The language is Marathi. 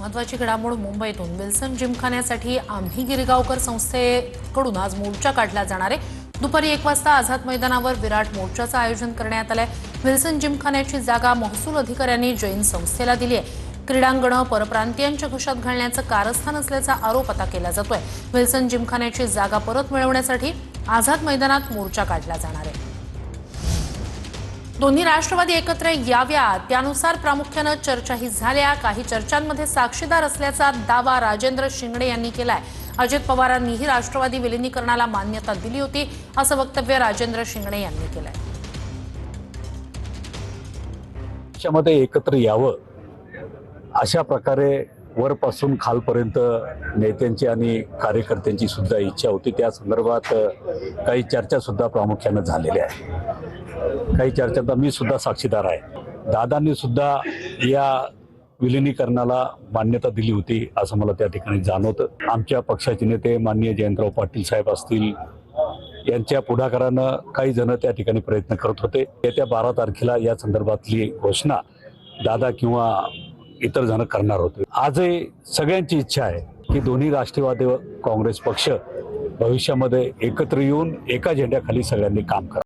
महत्त्वाची घडामोड मुंबईतून विल्सन जिमखान्यासाठी आम्ही गिरगावकर संस्थेकडून आज मोर्चा काढला जाणार आहे। दुपारी 1 वाजता आझाद मैदानावर विराट मोर्चाचं आयोजन करण्यात आलंय। विल्सन जिमखान्याची जागा महसूल अधिकाऱ्यांनी जैन संस्थेला दिली आहे। क्रीडांगणं परप्रांतीयांच्या घशात घालण्याचं कारस्थान असल्याचा आरोप आता केला जातोय। विल्सन जिमखान्याची जागा परत मिळवण्यासाठी आझाद मैदानात मोर्चा काढला जाणार आहे। दोन्ही राष्ट्रवादी एकत्र याव्यात त्यानुसार प्रामुख्याने चर्चाही झाल्या। काही चर्चांमध्ये साक्षीदार असल्याचा दावा राजेंद्र शिंगणे यांनी केलाय। अजित पवारांनीही राष्ट्रवादी विलीनीकरणाला मान्यता दिली होती असं वक्तव्य राजेंद्र शिंगणे यांनी केलंय। त्यामध्ये एकत्र यावं अशा प्रकारे वरपासून खालपर्यंत नेत्यांची आणि कार्यकर्त्यांची सुद्धा इच्छा होती। त्या संदर्भात काही चर्चा सुद्धा प्रामुख्याने झालेल्या आहेत। काही चर्चांचा मी सुद्धा साक्षीदार आहे। दादांनी सुद्धा या विलीनीकरणाला मान्यता दिली होती असं मला त्या ठिकाणी जाणवतं। आमच्या पक्षाचे नेते माननीय जयंतराव पाटील साहेब असतील यांच्या पुढाकारानं काही जण त्या ठिकाणी प्रयत्न करत होते। येत्या 12 तारखेला या संदर्भातली घोषणा दादा किंवा इतर जण करणार होते। आजही सगळ्यांची इच्छा आहे की दोन्ही राष्ट्रवादी व काँग्रेस पक्ष भविष्यामध्ये एकत्र येऊन एका झेंड्याखाली सगळ्यांनी काम करावं।